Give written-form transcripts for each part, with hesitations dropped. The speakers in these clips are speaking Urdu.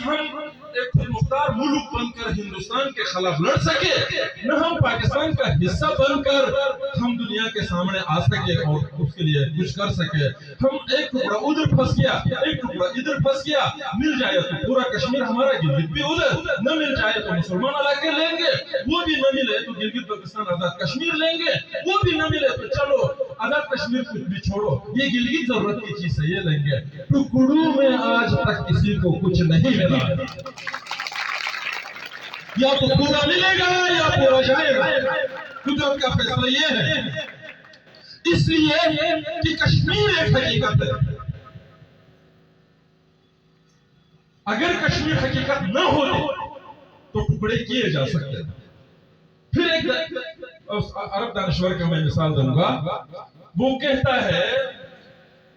ہم ایک خود مختار ملک بن کر ہندوستان کے خلاف لڑ سکے، نہ ہم پاکستان کا حصہ بن کر ہم دنیا کے سامنے آ سکے اور اس کے لیے کچھ کر سکے۔ ہم ایک ٹکڑا ادھر پھنس گیا، ایک ٹکڑا ادھر پھنس گیا، مل جائے تو پورا کشمیر ہمارا، گلگت بھی ادھر، نہ مل جائے تو مسلمان علاقے لیں گے، وہ بھی نہ ملے تو گلگت بلتستان آزاد کشمیر لیں گے، وہ بھی نہ ملے تو چلو آزاد کشمیر کچھ بھی چھوڑو، یہ گلگت ضرورت کی چیز ہے یہ لیں گے۔ ٹکڑوں میں آج تک کسی کو کچھ نہیں ملا، یا تو پورا ملے گا یا پورا جائے گا، قدرت کا فیصلہ یہ ہے۔ اس لیے کہ کشمیر ایک حقیقت ہے، اگر کشمیر حقیقت نہ ہو تو ٹکڑے کیے جا سکتے ہیں۔ پھر ایک عرب دانشور کا میں مثال دوں گا، وہ کہتا ہے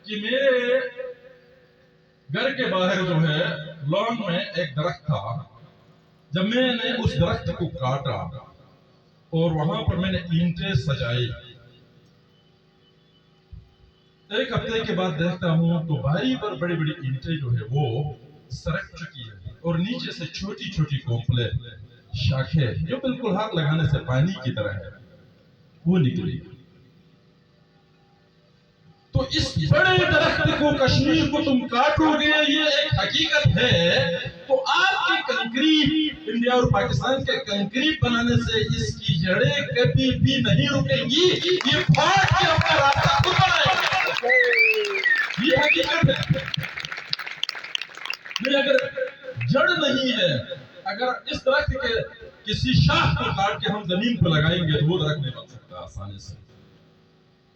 کہ میرے گھر کے باہر جو ہے لان میں ایک درخت تھا، جب میں نے اس درخت کو کاٹا اور وہاں پر میں نے اینٹیں سجائی، ایک ہفتے کے بعد دیکھتا ہوں تو بھاری پر بڑی بڑی اینٹیں جو ہے وہ سرک چکی ہے اور نیچے سے چھوٹی چھوٹی کوپلیں، شاخیں جو بالکل ہاتھ لگانے سے پانی کی طرح ہے وہ نکلی۔ تو اس بڑے درخت کو کشمیر کو تم کاٹو گے، یہ ایک حقیقت ہے، تو آپ کی کنکریٹ انڈیا اور پاکستان کے کنکریٹ بنانے سے اس کی جڑیں کبھی بھی نہیں رکیں گی، یہ پھاٹ کے اپنا راستہ خود بنائے گا، یہ حقیقت ہے۔ نہیں، اگر جڑ نہیں ہے، اگر اس درخت کے کسی شاخ کو کاٹ کے ہم زمین پہ لگائیں گے تو وہ درخت نہیں بن سکتا آسانی سے،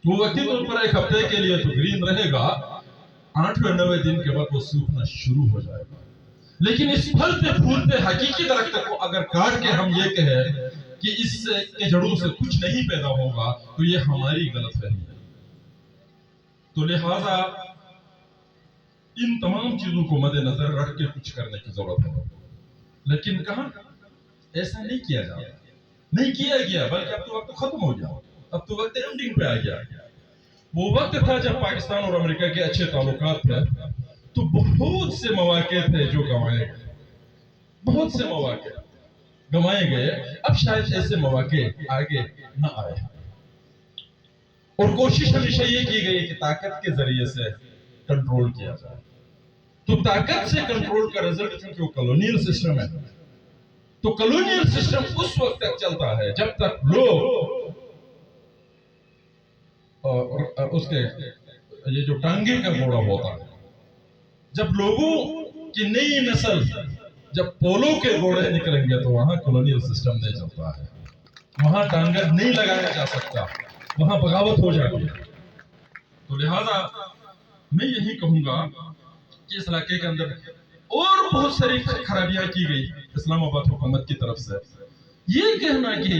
وہ وقتی طور پر ایک ہفتے کے لیے تو گرین رہے گا، 8-9 دن کے بعد وہ سوکھنا شروع ہو جائے گا۔ لیکن اس پھلتے پھولتے حقیقی درخت کو اگر کاٹ کے ہم یہ کہیں کہ اس کے جڑوں سے کچھ نہیں پیدا ہوگا تو یہ ہماری غلط فہمی ہے۔ تو لہذا ان تمام چیزوں کو مد نظر رکھ کے کچھ کرنے کی ضرورت ہے، لیکن کہاں ایسا نہیں کیا جاتا، نہیں کیا گیا، بلکہ اب تو وقت ختم ہو گیا، اب تو وقت اینڈنگ پہ آ گیا۔ وہ وقت تھا جب پاکستان اور امریکہ کے اچھے تعلقات تھے تو بہت سے مواقع تھے جو گنوائے گئے، بہت سے مواقع گنوائے گئے، اب شاید ایسے مواقع آگے نہ آئے، اور کوشش ہمیشہ یہ کی گئی کہ طاقت کے ذریعے سے کنٹرول کیا جائے۔ تو طاقت سے کنٹرول کا رزلٹ چونکہ وہ کالونیل سسٹم ہے، تو کالونیل سسٹم اس وقت تک چلتا ہے جب تک لوگ اس کے یہ جو ٹانگے کا گھوڑا ہوتا ہے، جب لوگوں کی نئی نسل جب پولو کے گھوڑے نکلیں گے تو وہاں کالونیل سسٹم نہیں چلتا ہے، وہاں ٹانگا نہیں لگایا جا سکتا، وہاں بغاوت ہو جاتی ہے۔ تو لہذا میں یہی کہوں گا کہ اس علاقے کے اندر اور بہت ساری خرابیاں کی گئی اسلام آباد حکومت کی طرف سے۔ یہ کہنا کہ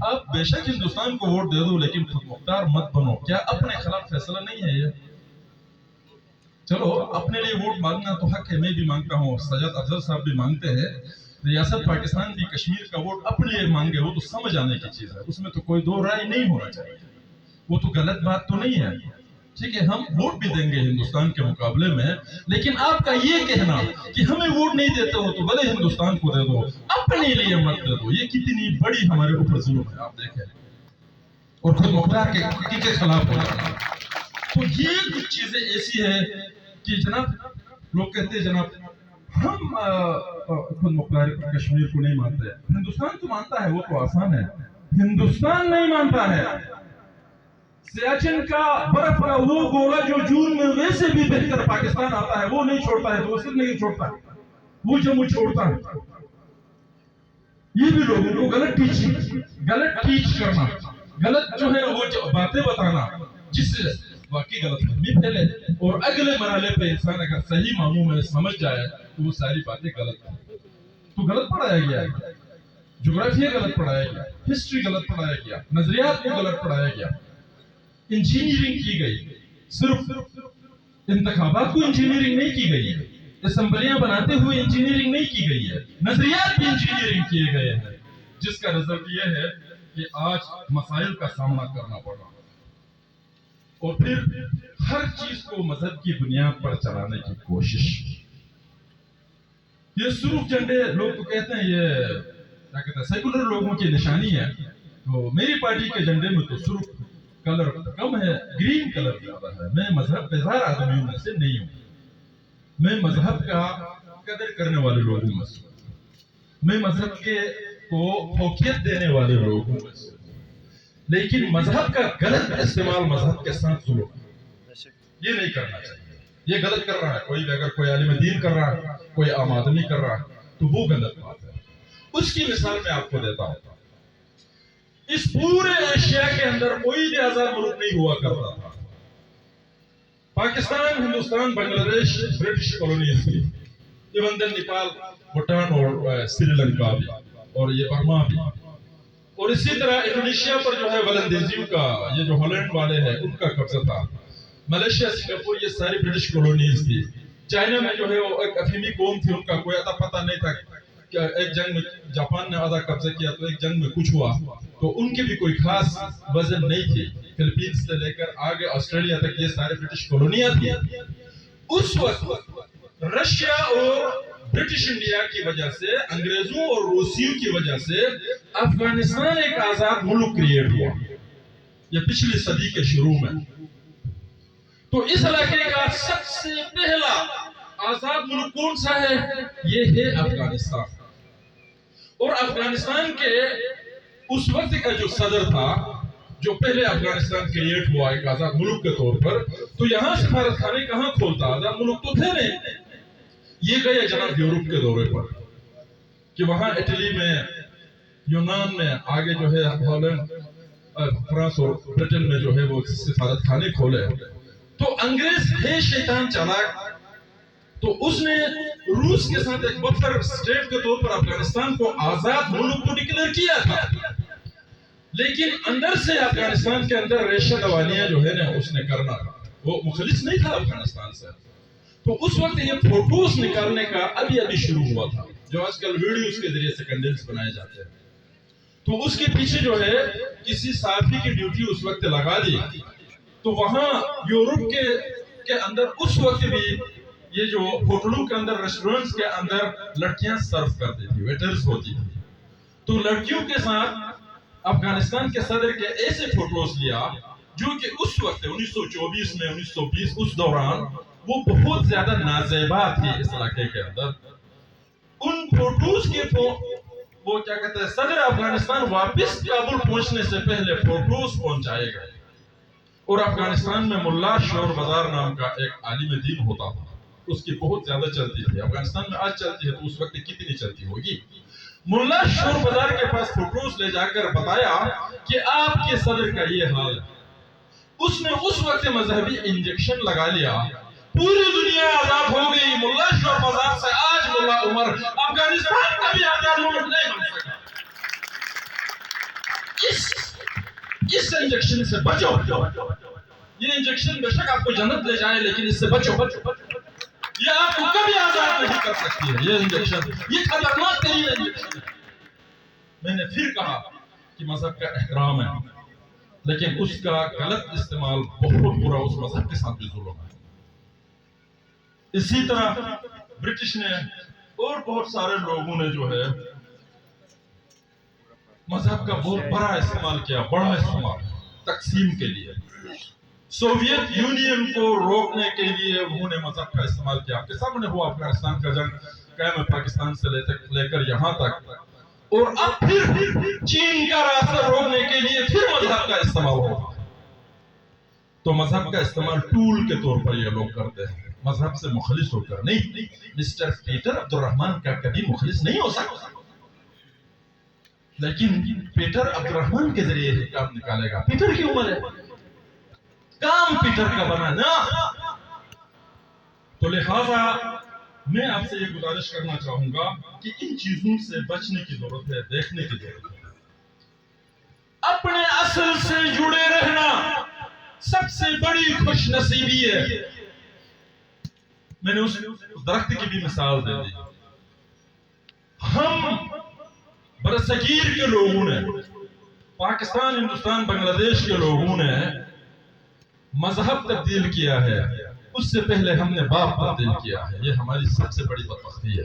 آپ بے شک ہندوستان کو ووٹ دے دو لیکن خود مختار مت بنو، کیا اپنے خلاف فیصلہ نہیں ہے یہ؟ چلو اپنے لیے ووٹ مانگنا تو حق ہے، میں بھی مانگتا ہوں، سجاد افضل صاحب بھی مانگتے ہیں، ریاست پاکستان بھی کشمیر کا ووٹ اپنے لیے مانگے، وہ تو سمجھ آنے کی چیز ہے، اس میں تو کوئی دو رائے نہیں ہونا چاہیے، وہ تو غلط بات تو نہیں ہے۔ ٹھیک ہے، ہم ووٹ بھی دیں گے ہندوستان کے مقابلے میں، لیکن آپ کا یہ کہنا کہ ہمیں ووٹ نہیں دیتے ہو تو بھلے ہندوستان کو دے دو، اپنے لیے مت دے دو، یہ کتنی بڑی ہمارے اوپر ظلم ہے، آپ دیکھیں، اور خود مختار کے خلاف ہو جانا۔ تو یہ کچھ چیزیں ایسی ہیں کہ جناب لوگ کہتے ہیں جناب ہم خود مختار کشمیر کو نہیں مانتے، ہندوستان تو مانتا ہے، وہ تو آسان ہے، ہندوستان نہیں مانتا ہے۔ سیاچن کا برف کا وہ گولا جو جون میں ویسے بھی بہتر پاکستان آتا ہے وہ نہیں چھوڑتا ہے، تو وہ صرف نہیں چھوڑتا ہے، وہ جموں چھوڑتا ہے۔ یہ بھی لوگوں کو غلط ٹیچ کرنا، غلط جو ہے وہ باتیں بتانا جس سے واقعی غلط فہمی پھیلے، اور اگلے مرحلے پہ انسان اگر صحیح معنوں میں سمجھ جائے تو وہ ساری باتیں غلط ہیں۔ تو غلط پڑھایا گیا ہے، جغرافیہ غلط پڑھایا گیا، ہسٹری غلط پڑھایا گیا، نظریات کو غلط پڑھایا گیا، انجینئرنگ کی گئی، صرف انتخابات کو انجینئرنگ نہیں کی گئی ہے، اسمبلیاں بناتے ہوئے انجینئرنگ نہیں کی گئی ہے، نظریات بھی انجینئرنگ کیے گئے ہیں، جس کا رزلٹ یہ ہے کہ آج مسائل کا سامنا کرنا پڑ رہا ہے، اور پھر ہر چیز کو مذہب کی بنیاد پر چلانے کی کوشش۔ یہ سرخ جھنڈے لوگ تو کہتے ہیں یہ کیا کہتے ہیں سیکولر لوگوں کی نشانی ہے، تو میری پارٹی کے جھنڈے میں تو سرخ کلر کم ہے، گرین کلر زیادہ ہے۔ میں مذہب بیزار آدمیوں میں سے نہیں ہوں، میں مذہب کا قدر کرنے والے لوگوں میں سے، میں مذہب کے کو فوقیت دینے والے لوگوں میں سے، لیکن مذہب کا غلط استعمال مذہب کے ساتھ ظلم یہ نہیں کرنا چاہیے۔ یہ غلط کر رہا ہے کوئی، اگر کوئی عالم دین کر رہا ہے، کوئی عام آدمی کر رہا ہے تو وہ غلط بات ہے۔ اس کی مثال میں آپ کو دیتا ہوں۔ اس پورے ایشیا کے اندر کوئی بھی آزاد ملک نہیں ہوا کرتا تھا۔ پاکستان، ہندوستان، بنگلہ دیش برٹش کالونیز تھی، ایون دین نیپال، بھوٹان اور سری لنکا بھی، اور یہ برما بھی، اور اسی طرح انڈونیشیا پر جو ہے ولندیزیوں کا، یہ جو ہالینڈ والے ہیں ان کا قبضہ تھا۔ ملیشیا، سنگاپور، یہ ساری برٹش کالونیز تھی۔ چائنا میں جو ہے وہ ایک افیمی قوم تھی، ان کا کوئی آدھا پتہ نہیں تھا کہ ایک جنگ میں جاپان نے آدھا قبضہ کیا تو ایک جنگ میں کچھ ہوا، تو ان کی بھی کوئی خاص وزن نہیں تھی۔ فلپینز سے لے کر آگے آسٹریلیا تک یہ سارے برٹش کالونیاں تھیں۔ اس وقت رشیا اور برٹش انڈیا کی وجہ سے، انگریزوں اور روسیوں کی وجہ سے افغانستان ایک آزاد ملک کریٹ ہوا، یہ پچھلی صدی کے شروع میں۔ تو اس علاقے کا سب سے پہلا آزاد ملک کون سا ہے؟ یہ ہے افغانستان۔ اور افغانستان کے اس وقت کا جو صدر تھا، جو پہلے افغانستان کریٹ ہوا ایک آزاد ملک کے طور پر، تو یہاں سفارت خانے کہاں کھولتا؟ آزاد ملک تو تھے نہیں۔ یہ گئے جناب یورپ کے دورے پر، کہ وہاں اٹلی میں، یونان میں، آگے جو ہے ہالینڈ، فرانس اور برٹن میں جو ہے وہ سفارت خانے کھولے۔ تو انگریز تھے شیطان چالاک، تو اس نے روس کے ساتھ ایک بفر اسٹیٹ کے طور پر افغانستان کو آزاد ملک تو ڈکلیئر کیا تھا، لیکن اندر سے افغانستان کے اندر ریشہ دوانیاں جو ہے نا اس نے کرنا تھا، وہ مخلص نہیں تھا افغانستان سے۔ تو اس وقت یہ فوٹوز نکالنے کا ابھی شروع ہوا تھا، جو آج کل ویڈیوز کے ذریعے سے کنڈلز بنائے جاتے ہیں۔ تو اس کے پیچھے جو ہے کسی صحافی کی ڈیوٹی اس وقت لگا دی، تو وہاں یورپ کے اندر اس وقت بھی یہ جو ہوٹلوں کے اندر، ریسٹورنٹس کے اندر لڑکیاں سرو کرتی تھی، ویٹرز ہوتی تھی، تو لڑکیوں کے ساتھ افغانستان کے صدر کے ایسے فوٹوز لیا جو کہ اس وقت 1924 میں، 1920 اس دوران وہ بہت زیادہ نازیبا تھی اس علاقے کے اندر۔ ان فوٹوز کے وہ کیا کہتے ہیں، صدر افغانستان واپس کابل پہنچنے سے پہلے فوٹوز پہنچائے گئے، اور افغانستان میں ملا شور بازار نام کا ایک عالم دین ہوتا تھا، اس کی بہت زیادہ چلتی تھی۔ افغانستان میں آج چلتی ہے تو اس وقت کتنی چلتی ہوگی۔ ملا شور بازار کے پاس فوٹوز لے جا کر بتایا کہ آپ کے صدر کا یہ حال ہے۔ اس نے اس وقت مذہبی انجیکشن لگا لیا، پوری دنیا آزاد ہو گئی ملا شور بازار سے۔ آج ملا عمر افغانستان کا بھی آزاد ملک نہیں بن سکا۔ اس انجیکشن سے بچو۔ یہ انجیکشن بے شک آپ کو جنت لے جائے، لیکن اس سے بچو۔ یہ آپ کو کبھی آزاد نہیں کر سکتی ہے یہ انجیکشن، یہ خطرناک ترین انجیکشن ہے۔ میں نے پھر کہا کہ مذہب کا احترام ہے، لیکن اس کا غلط استعمال بہت برا، اس مذہب کے ساتھ بھی ظلم ہے۔ اسی طرح برٹش نے اور بہت سارے لوگوں نے جو ہے مذہب کا بہت بڑا استعمال کیا، بڑا استعمال تقسیم کے لیے۔ سوویت یونین کو روکنے کے لیے انہوں نے مذہب کا استعمال کیا۔ آپ کے سامنے ہوا افغانستان کا جنگ، قیام پاکستان سے لے کر یہاں تک، اور اب پھر چین کا راستہ روکنے کے لیے پھر مذہب کا استعمال ہوگا۔ تو مذہب کا استعمال ٹول کے طور پر یہ لوگ کرتے ہیں، مذہب سے مخلص ہو کر نہیں۔ مسٹر پیٹر عبد الرحمن کا کبھی مخلص نہیں ہو سکتا، لیکن پیٹر عبد الرحمن کے ذریعے ہی کام نکالے گا۔ پیٹر کی عمر ہے، کام پیٹر کا بنا نا۔ تو لہذا میں آپ سے یہ گزارش کرنا چاہوں گا کہ ان چیزوں سے بچنے کی ضرورت ہے، دیکھنے کی ضرورت ہے۔ اپنے اصل سے جڑے رہنا سب سے بڑی خوش نصیبی ہے۔ میں نے اس درخت کی بھی مثال دے دی۔ ہم برصغیر کے لوگوں نے، پاکستان، ہندوستان، بنگلہ دیش کے لوگوں نے مذہب تبدیل کیا ہے، اس سے پہلے ہم نے باپ تبدیل کیا ہے۔ یہ ہماری سب سے بڑی بدبختی ہے۔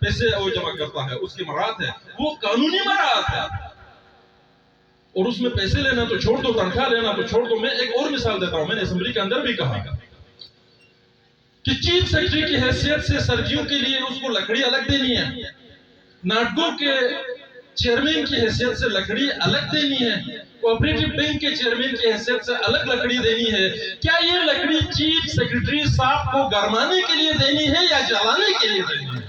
پیسے وہ جمع کرتا ہے، اس کی مراعات ہے، وہ قانونی مراعات ہے، اور اس میں پیسے لینا تو چھوڑ دو، تنخواہ لینا تو چھوڑ دو۔ میں ایک اور مثال دیتا ہوں، میں نے اسمبلی کے اندر بھی کہا کہ چیف سیکرٹری کی حیثیت سے سردیوں کے لیے اس کو لکڑی الگ دینی ہے، ناٹکو کے چیئرمین کی حیثیت سے لکڑی الگ دینی ہے، کوآپریٹو بینک کے چیئرمین کی حیثیت سے الگ لکڑی دینی ہے۔ کیا یہ لکڑی چیف سیکرٹری صاحب کو گرمانے کے لیے دینی ہے یا جلانے کے لیے دینی ہے؟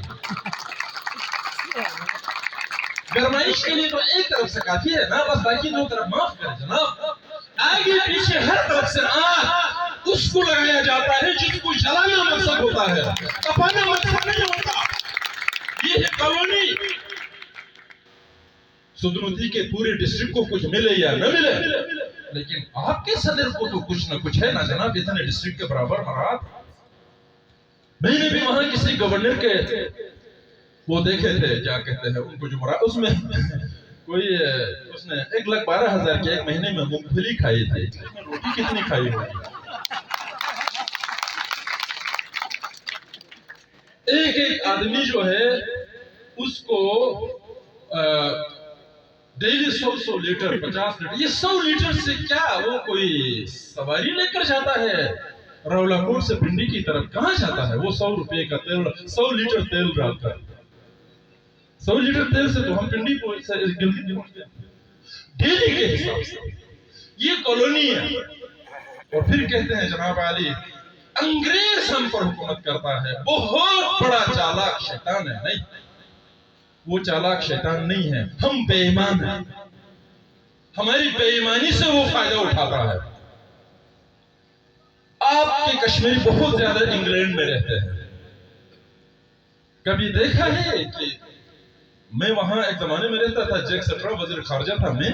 گرمائش کے لیے تو ایک طرف سے کافی ہے نا، بس باقی دو طرف معاف کریں جناب۔ آگے پیچھے ہر طرف سے آگ اس کو لگایا جاتا ہے جس کو جلانا مقصد ہوتا ہے، تپانا مقصد نہیں ہوتا۔ یہ ہے کالونی۔ سودنوتی کے پورے ڈسٹرکٹ کو کچھ ملے یا نہ ملے، لیکن آپ کے صدر کو تو کچھ نہ کچھ ہے نا جناب، اتنے ڈسٹرکٹ کے برابر مراعات۔ میں نے بھی وہاں کسی گورنر کے وہ دیکھے تھے، کیا کہتے ہیں ان کو، جو مراعات، اس میں کوئی اس نے 1,12,000 کے ایک مہینے میں مونگ پھلی کھائی تھی، روٹی کتنی کھائی ہوگی؟ ایک آدمی جو ہے اس کو ڈیلی 100 لیٹر 50 لیٹر، یہ 100 لیٹر سے کیا وہ کوئی سواری لے کر جاتا ہے رولا کوٹ سے پنڈی کی طرف؟ کہاں جاتا ہے وہ 100 روپے کا تیل، 100 لیٹر تیل ڈال کر؟ 100 لیٹر تیل سے تو ہم پنڈی جلدی پہنچتے ہیں ڈیلی کے حساب سے۔ یہ کالونی ہے، اور پھر کہتے ہیں جناب عالی انگریز ہم پر حکومت کرتا ہے، بہت بڑا چالاک شیطان ہے۔ نہیں، وہ چالاک شیطان نہیں ہے، ہم بے ایمان ہیں، ہماری بے ایمانی سے وہ فائدہ اٹھاتا ہے۔ آپ کے کشمیری بہت زیادہ انگلینڈ میں رہتے ہیں، کبھی دیکھا ہے کہ میں وہاں ایک زمانے میں رہتا تھا، جیک سٹرا وزیر خارجہ تھا، میں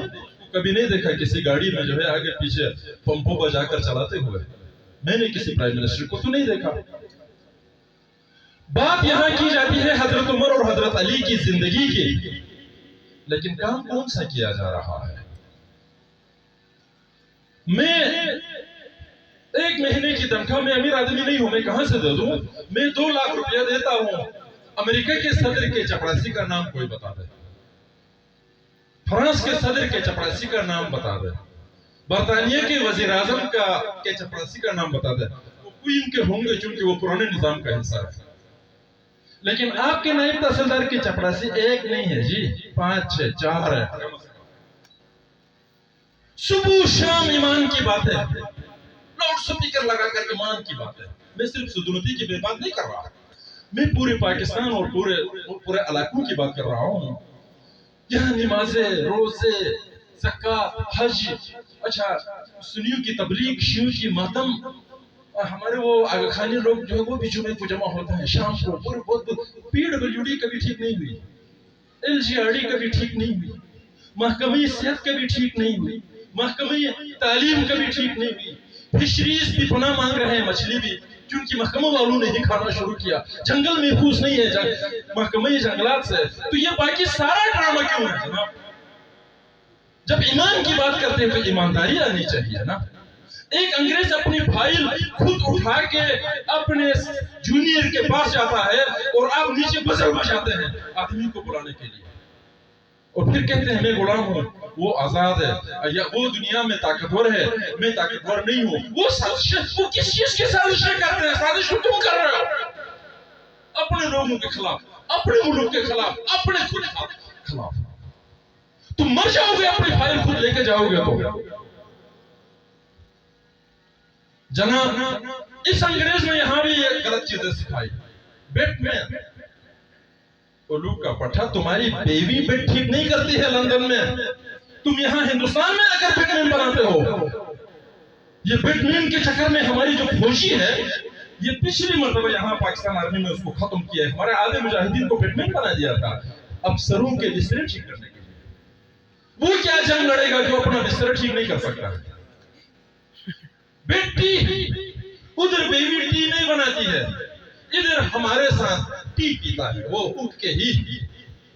کبھی نہیں دیکھا کسی گاڑی میں جو ہے آگے پیچھے پمپوں بجا کر چلاتے ہوئے، میں نے کسی پرائم منسٹر کو تو نہیں دیکھا۔ بات یہاں کی جاتی ہے حضرت عمر اور حضرت علی کی زندگی کی، لیکن کام کون سا کیا جا رہا ہے؟ میں ایک مہینے کی تنخواہ میں امیر آدمی نہیں ہوں، میں کہاں سے دے دوں؟ میں 2 لاکھ روپیہ دیتا ہوں۔ امریکہ کے صدر کے چپراسی کا نام کوئی بتا دے، فرانس کے صدر کے چپراسی کا نام بتا دے، برطانیہ کے وزیر اعظم کے چپراسی کا نام بتا دے، وہ کوئین کے ہوں گے چونکہ وہ پرانے نظام کا حصہ ہے۔ لیکن آپ کے نائب تحصیلدار کی چپراسی ایک نہیں ہے جی، 5 6 4 ہے۔ صبح شام ایمان کی بات ہے، لاؤڈ سپیکر لگا کر ایمان کی بات ہے۔ میں صرف سودنوتی کی بات نہیں کر رہا، میں پورے پاکستان اور پورے علاقوں کی بات کر رہا ہوں۔ یہاں نمازیں، روزے، زکوٰۃ، حج، اچھا سنیوں کی تبلیغ، شیعوں کی ماتم، ہمارے وہ آگا خانی لوگ جو ہے وہ بھی جمعے کو جمع ہوتے ہیں شام کو، پورے بہت PWD کبھی ٹھیک نہیں ہوئی، LGRD کبھی ٹھیک نہیں ہوئی، محکمہ صحت کبھی ٹھیک نہیں ہوئی، محکمہ تعلیم کبھی ٹھیک نہیں ہوئی، فشریز بھی پناہ مانگ رہے ہیں، مچھلی بھی، کیونکہ محکمہ والوں نے ہی کھانا شروع کیا، جنگل محفوظ نہیں ہے محکمہ جنگلات سے، تو یہ باقی سارا ڈرامہ کیوں ہے جناب؟ جب ایمان کی بات کرتے ہیں تو ایمانداری آنی چاہیے نا۔ ایک انگریز اپنی فائل خود اٹھا کے اپنے جونیئر کے پاس جاتا ہے اور آپ نیچے بزر بجاتے ہیں آدمی کو بلانے کے لیے، اور پھر کہتے ہیں میں غلام ہوں، وہ آزاد ہے، یا وہ دنیا میں طاقتور ہے، میں طاقتور نہیں ہوں۔ وہ سازش، وہ کس چیز کی سازشیں کرتے ہیں؟ سازش تم کر رہے ہو اپنے لوگوں کے خلاف، اپنے ملک کے خلاف، اپنے خود خلاف۔ تم مر جاؤ گے، اپنی فائل خود لے کے جاؤ گے تو۔ جناب اس انگریز نے یہاں بھی یہ غلط چیزیں سکھائی۔ بیٹ مین اولو کا پٹھا، تمہاری بیوی بیٹ ٹھیک نہیں کرتی ہے لندن میں، تم یہاں ہندوستان میں اگر بیٹ مین بناتے ہو۔ یہ بیٹ مین کے چکر میں ہماری جو فوجی ہے، یہ پچھلی مرتبہ یہاں پاکستان آرمی میں اس کو ختم کیا ہے، ہمارے آدھے مجاہدین کو بیٹ مین بنا دیا تھا افسروں کے بسترے ٹھیک کرنے کے لیے۔ وہ کیا جنگ لڑے گا جو اپنا بستر ٹھیک نہیں کر سکتا؟ بیٹی ادھر بیوی ٹی نہیں بناتی ہے، ادھر ہمارے ساتھ ٹی پیتا ہے وہ اٹھ کے ہی۔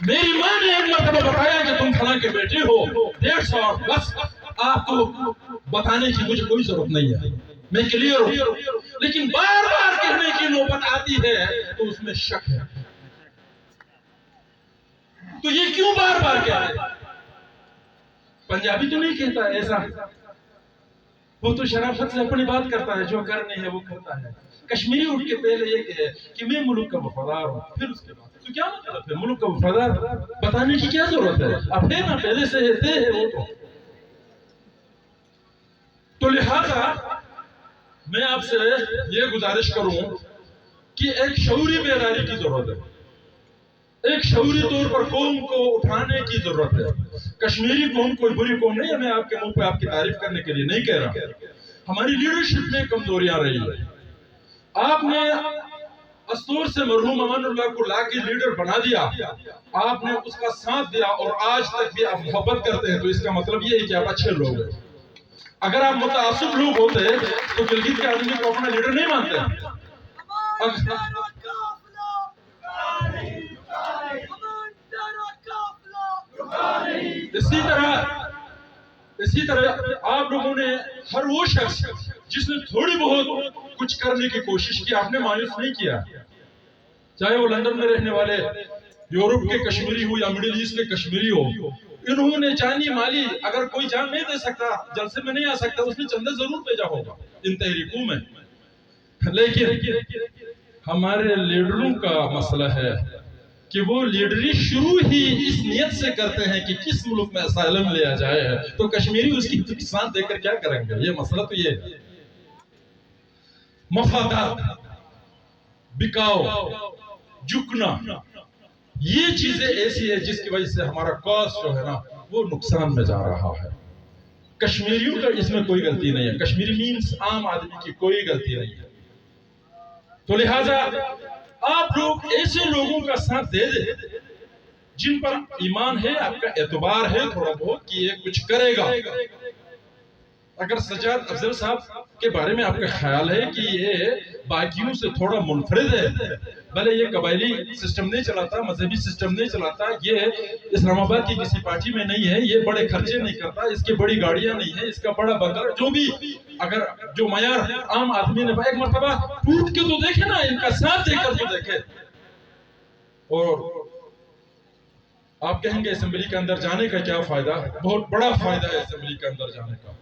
میری ماں نے ایک مرتبہ بتایا کہ تم فلاں کے بیٹے ہو، 150 بس، آپ کو بتانے کی مجھے کوئی ضرورت نہیں ہے، میں کلیئر ہوں۔ لیکن بار بار کہنے کی نوبت آتی ہے تو اس میں شک ہے۔ تو یہ کیوں بار بار کہہ رہے ہیں؟ پنجابی تو نہیں کہتا ہے ایسا، وہ تو شرافت سے اپنی بات کرتا ہے، جو کرنی ہے وہ کرتا ہے۔ کشمیری اٹھ کے پہلے یہ کہے کہ میں ملک کا وفادار ہوں، پھر اس کے بعد تو کیا مطلب ہے ملک کا وفادار بتانے کی کیا ضرورت ہے؟ اب ہے نا، پہلے سے ہے وہ تو لہذا میں آپ سے یہ گزارش کروں کہ ایک شعوری بیداری کی ضرورت ہے، ایک شعوری طور پر قوم کو اٹھانے کی ضرورت ہے۔ کشمیری قوم کوئی بری قوم نہیں ہے، میں آپ کے منہ پہ آپ کی تعریف کرنے کے لیے نہیں کہہ رہا۔ ہماری لیڈرشپ میں کمزوریاں رہی ہیں۔ آپ نے استور سے مرحوم امان اللہ کو لا کے لیڈر بنا دیا، آپ نے اس کا ساتھ دیا اور آج تک بھی آپ محبت کرتے ہیں، تو اس کا مطلب یہ ہے کہ آپ اچھے لوگ ہیں۔ اگر آپ متعصب لوگ ہوتے تو گلگت کے آدمی کو اپنا لیڈر نہیں مانتے۔ اسی طرح آپ لوگوں نے ہر وہ شخص جس نے تھوڑی بہت کچھ کرنے کی کوشش کی، آپ نے مایوس نہیں کیا، چاہے وہ لندن میں رہنے والے یورپ کے کشمیری ہو یا مڈل ایسٹ کے کشمیری ہو، انہوں نے جانی مالی، اگر کوئی جان نہیں دے سکتا، جلسے میں نہیں آ سکتا، اس نے چندہ ضرور بھیجا ہوگا ان تحریکوں میں۔ لیکن ہمارے لیڈروں کا مسئلہ ہے کہ وہ لیڈری شروع ہی اس نیت سے کرتے ہیں کہ کس ملک میں اسائلم لیا جائے، تو کشمیری اس کی ساتھ دے کر کیا کریں گے؟ یہ مسئلہ تو یہ ہے۔ مفادات، بکاؤ، جھکنا، یہ چیزیں ایسی ہے جس کی وجہ سے ہمارا کاز جو ہے نا وہ نقصان میں جا رہا ہے۔ کشمیریوں کا اس میں کوئی غلطی نہیں ہے، کشمیری مینز عام آدمی کی کوئی غلطی نہیں ہے۔ تو لہٰذا آپ لوگ ایسے لوگوں کا ساتھ دے دیں جن پر ایمان ہے، آپ کا اعتبار ہے تھوڑا بہت کہ یہ کچھ کرے گا۔ اگر سجاد افضل صاحب کے بارے میں آپ کا خیال ہے کہ یہ باقیوں سے تھوڑا منفرد ہے، بھلے یہ قبائلی سسٹم نہیں چلاتا، مذہبی سسٹم نہیں چلاتا، یہ اسلام آباد کی کسی پارٹی میں نہیں ہے، یہ بڑے خرچے نہیں کرتا، اس کے بڑی گاڑیاں نہیں ہیں، اس کا بڑا بنگلہ، جو بھی اگر جو معیار عام آدمی نے ایک مرتبہ ٹوٹ کے تو دیکھے نا، ان کا ساتھ دے کر تو دیکھے۔ اور آپ کہیں گے اسمبلی کے اندر جانے کا کیا فائدہ؟ بہت بڑا فائدہ ہے اسمبلی کے اندر جانے کا۔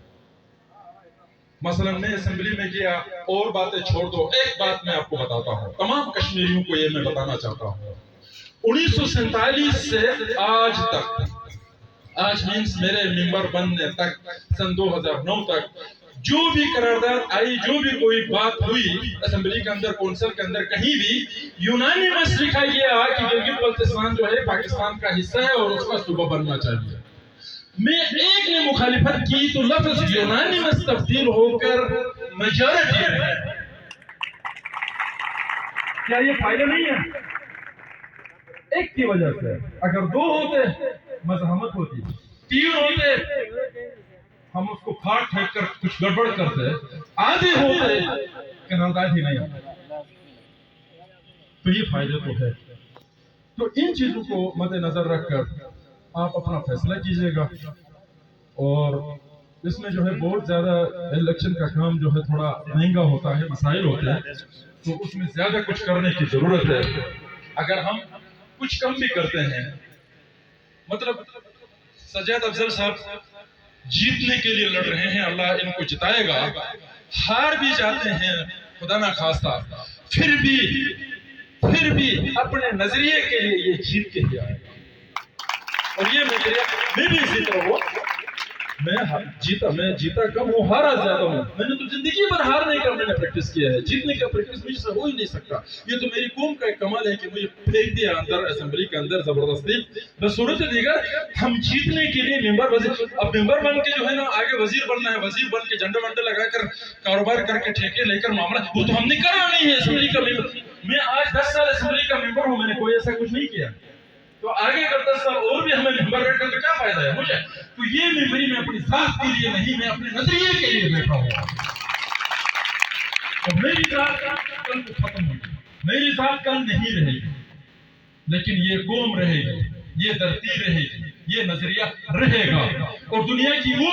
مثلا میں اسمبلی میں گیا، اور باتیں چھوڑ دو، ایک بات میں آپ کو بتاتا ہوں، تمام کشمیریوں کو یہ میں بتانا چاہتا ہوں، 1947 سے آج تک، آج مینس میرے ممبر بننے تک، سن 2009 تک جو بھی قرارداد آئی، جو بھی کوئی بات ہوئی اسمبلی کے اندر، کونسل کے اندر، کہیں بھی یونانیمس لکھا گیا کہ گلگت بلتستان جو ہے پاکستان کا حصہ ہے اور اس کا صوبہ بننا چاہیے۔ میں ایک نے مخالفت کی تو لفظ یونانیمس تبدیل ہو کر میجورٹی ہے۔ کیا یہ فائدہ نہیں ہے؟ ایک کی وجہ سے، اگر دو ہوتے مزاحمت ہوتی، تین ہوتے ہم اس کو پھاٹ پھینک کر کچھ گڑبڑ کرتے، آدھے ہوتے قرارداد ہی نہیں آتا۔ تو یہ فائدہ تو ہے۔ تو ان چیزوں کو مد نظر رکھ کر آپ اپنا فیصلہ کیجئے گا، اور اس میں جو ہے بہت زیادہ الیکشن کا کام جو ہے تھوڑا مہنگا ہوتا ہے، مسائل ہوتے ہیں، تو اس میں زیادہ کچھ کرنے کی ضرورت ہے۔ اگر ہم کچھ کم بھی کرتے ہیں، مطلب سجاد افضل صاحب جیتنے کے لیے لڑ رہے ہیں، اللہ ان کو جتائے گا، ہار بھی جاتے ہیں خدا نہ خواستہ، پھر بھی اپنے نظریے کے لیے یہ جیت کے ہی آئے گا۔ اور یہ میں بھی اسی طرح ہوں، میں جیتا کم ہوں، ہارا زیادہ ہوں۔ میں نے تو زندگی بھر ہارنے کا میں نے پریکٹس کیا ہے، جیتنے کا پریکٹس مجھ سے ہو ہی نہیں سکتا۔ یہ تو میری قوم کا ایک کمال ہے کہ مجھے پھینک دیا اندر اسمبلی کے اندر زبردستی۔ بصورت دیگر ہم جیتنے کے لیے ممبر وزیر، اب ممبر بن کے جو ہے نا آگے وزیر بننا ہے، وزیر بن کے جھنڈے ونڈے لگا کر کاروبار کر کے ٹھیکے لے کر معاملہ، وہ تو ہم نے کرنا نہیں ہے اسمبلی کا ممبر۔ میں آج 10 سال اسمبلی کا ممبر ہوں، میں نے کوئی ایسا کچھ نہیں کیا، تو آگے اگر 10 سال اور بھی ہمیں ممبر بیٹھ کر تو کیا فائدہ ہے مجھے؟ تو یہ ممبری میں اپنی ذات کے لیے نہیں، میں اپنے نظریے کے لیے بیٹھا ہوں۔ اور میری ذات کل ختم ہوگی، میری ذات کل نہیں رہے گی، لیکن یہ قوم رہے گی، یہ دھرتی رہے گی، یہ نظریہ رہے گا، اور دنیا کی وہ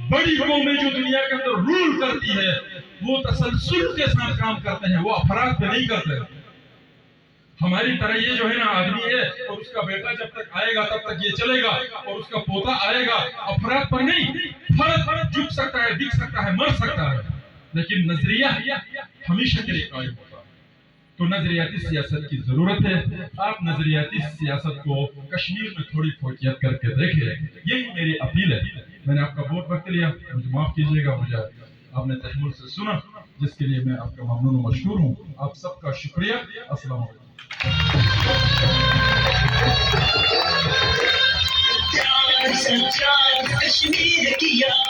بڑی قومیں جو دنیا کے اندر رول کرتی ہے وہ تسلسل کے ساتھ کام کرتے ہیں، وہ افراد پہ نہیں کرتے۔ ہماری طرح یہ جو ہے نا آدمی ہے اور اس کا بیٹا جب تک آئے گا تب تک یہ چلے گا، اور اس کا پوتا آئے گا، افراد پر نہیں، فرد جھک سکتا ہے، بک سکتا ہے، مر سکتا ہے، لیکن نظریہ ہمیشہ کے لیے قائم ہوتا ہے۔ تو نظریاتی سیاست کی ضرورت ہے۔ آپ نظریاتی سیاست کو کشمیر میں تھوڑی فوقیت کر کے دیکھیں، یہی میری اپیل ہے۔ میں نے آپ کا بہت وقت لیا، مجھے معاف کیجیے گا، مجھے آپ نے تحمل سے سنا، جس کے لیے میں آپ کا ممنون و مشکور ہوں۔ آپ سب کا شکریہ۔ السلام علیکم۔ کشمیر کی یاد